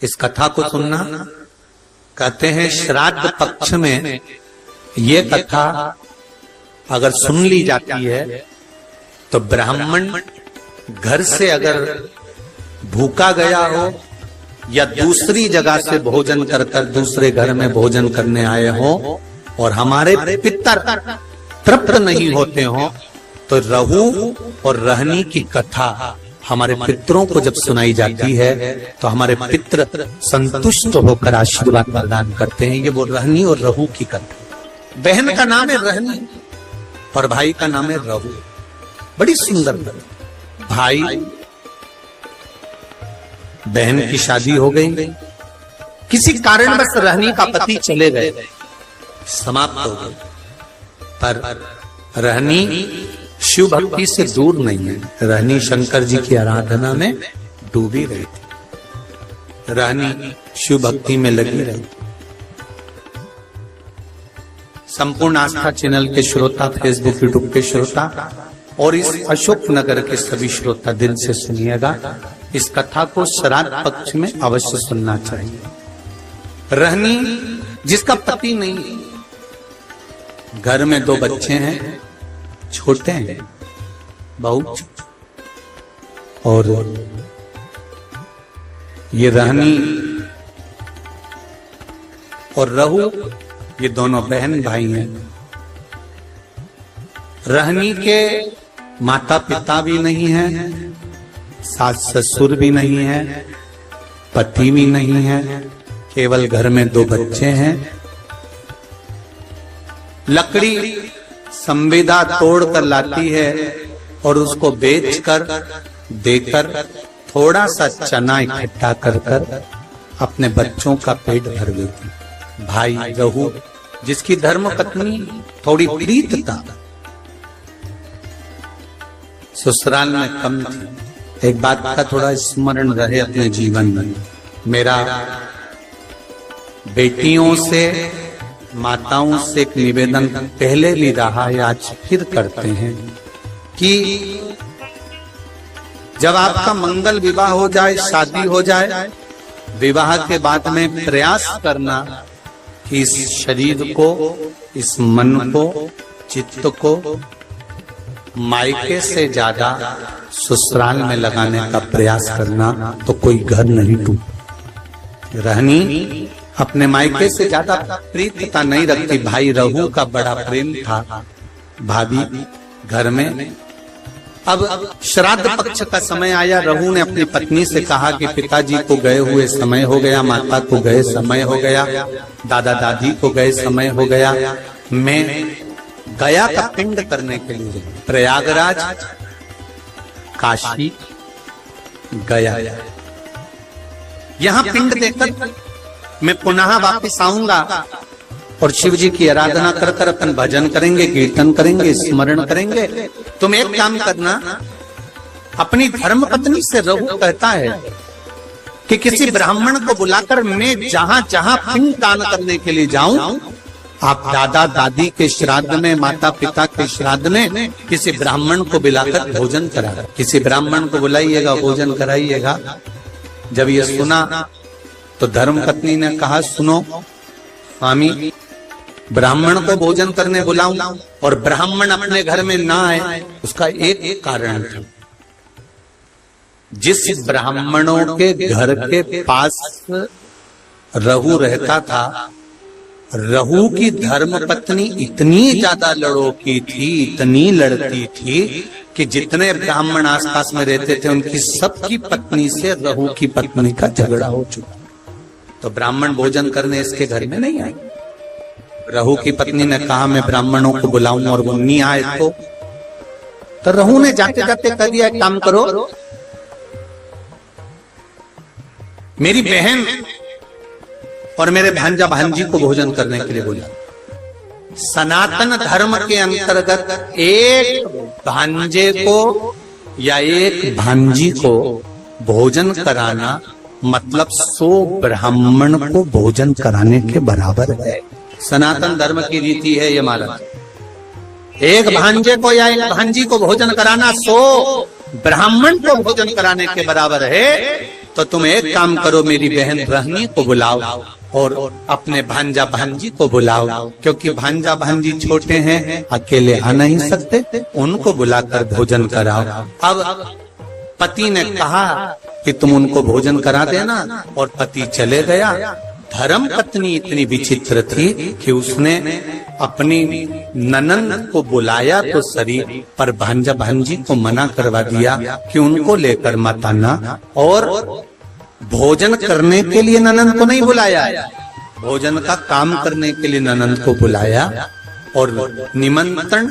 इस कथा को सुनना। कहते हैं श्राद्ध पक्ष में ये कथा अगर सुन ली जाती है तो ब्राह्मण घर से अगर भूखा गया हो या दूसरी जगह से भोजन कर कर दूसरे घर में भोजन करने आए हो और हमारे पितर तृप्त नहीं होते हो तो रहू और रहनी की कथा हमारे पितरों को जब सुनाई जाती है तो हमारे पितर संतुष्ट होकर आशीर्वाद प्रदान करते हैं। ये वो रहनी और रहू की कथा। बहन का नाम है रहनी और भाई का नाम है रहू। बड़ी सुंदर भाई बहन की शादी हो गई, किसी कारणवश रहनी का पति चले गए, समाप्त हो गए, पर रहनी शिव भक्ति से दूर नहीं है। रहनी शंकर जी की आराधना में डूबी रही थी, रहनी शिव भक्ति में लगी रही। संपूर्ण आस्था चैनल के श्रोता, फेसबुक यूट्यूब के श्रोता और इस अशोक नगर के सभी श्रोता दिल से सुनिएगा। इस कथा को श्राद्ध पक्ष में अवश्य सुनना चाहिए। रहनी जिसका पति नहीं, घर में 2 बच्चे हैं, छोटे हैं बहुत, और ये रहनी और रहू ये दोनों बहन भाई हैं। रहनी के माता पिता भी नहीं है, सास ससुर भी नहीं है, पति भी नहीं है, केवल घर में 2 बच्चे हैं। लकड़ी संविदा तोड़ कर लाती है और उसको बेचकर देकर थोड़ा सा चना इकट्ठा कर कर अपने बच्चों का पेट भर देती। भाई रहू जिसकी धर्म पत्नी थोड़ी प्रीत था, ससुराल में कम थी। एक बात का थोड़ा स्मरण रहे अपने जीवन में, मेरा बेटियों से माताओं से एक निवेदन पहले भी रहा है, आज फिर करते हैं कि जब आपका मंगल विवाह हो जाए, शादी हो जाए, विवाह के बाद में प्रयास करना कि इस शरीर को, इस मन को, चित्त को मायके से ज्यादा ससुराल में लगाने का प्रयास करना, तो कोई घर नहीं टूटे। रहनी अपने मायके से ज्यादा प्रीतता नहीं रखती, भाई रहू का बड़ा प्रेम था भाभी घर में। अब श्राद्ध पक्ष का समय आया, रहू ने अपनी पत्नी से कहा कि पिताजी को गए हुए समय हो गया, माता को गए समय हो गया, दादा दादी को गए समय हो गया, मैं गया का पिंड करने के लिए प्रयागराज, काशी गया, यहाँ पिंड देकर मैं पुनः वापस आऊंगा और शिव जी की आराधना कर कर अपन भजन करेंगे, कीर्तन करेंगे, स्मरण करेंगे। तुम एक काम करना, अपनी धर्म पत्नी से रहू कहता है कि किसी ब्राह्मण को बुलाकर मैं जहां जहां पिंड दान करने के लिए जाऊं, आप दादा दादी के श्राद्ध में, माता पिता के श्राद्ध में किसी ब्राह्मण को बुलाकर भोजन करा, किसी ब्राह्मण को बुलाइएगा, भोजन कराइएगा। जब ये सुना तो धर्म पत्नी ने कहा, सुनो स्वामी, ब्राह्मण को भोजन करने बुलाऊं और ब्राह्मण अपने घर में ना आए, उसका एक कारण था। जिस ब्राह्मणों के घर के पास रहू रहता था, रहू की धर्म पत्नी इतनी ज्यादा लड़ोकी थी, इतनी लड़ती थी कि जितने ब्राह्मण आसपास में रहते थे उनकी सबकी पत्नी से रहू की पत्नी का झगड़ा हो चुका। तो ब्राह्मण भोजन करने इसके घर में नहीं आए। रहू की पत्नी ने कहा मैं ब्राह्मणों को बुलाऊं और वो नहीं आए तो रहू ने जाते जाते कह दिया, एक काम करो, मेरी बहन और मेरे भांजा भांजी को भोजन करने के लिए बोला। सनातन धर्म के अंतर्गत एक भांजे को या एक भांजी को भोजन कराना मतलब 100 ब्राह्मण को भोजन कराने के बराबर है। सनातन धर्म की रीति है ये महाराज। एक भांजे को या एक भांजी को भोजन कराना 100 ब्राह्मण को भोजन कराने के बराबर है। तो तुम एक काम करो, मेरी बहन रहनी को बुलाओ और अपने भांजा भांजी को बुलाओ, क्योंकि भांजा भांजी छोटे हैं, अकेले आ नहीं सकते, उनको बुलाकर भोजन कराओ। अब पति ने कहा कि तुम उनको भोजन करा देना, और पति चले गया। धर्म पत्नी इतनी विचित्र थी कि उसने अपनी ननंद को बुलाया तो सरी, पर भांजा भांजी को मना करवा दिया कि उनको लेकर मत आना, और भोजन करने के लिए ननंद को नहीं बुलाया, भोजन का काम करने के लिए ननंद को बुलाया और निमंत्रण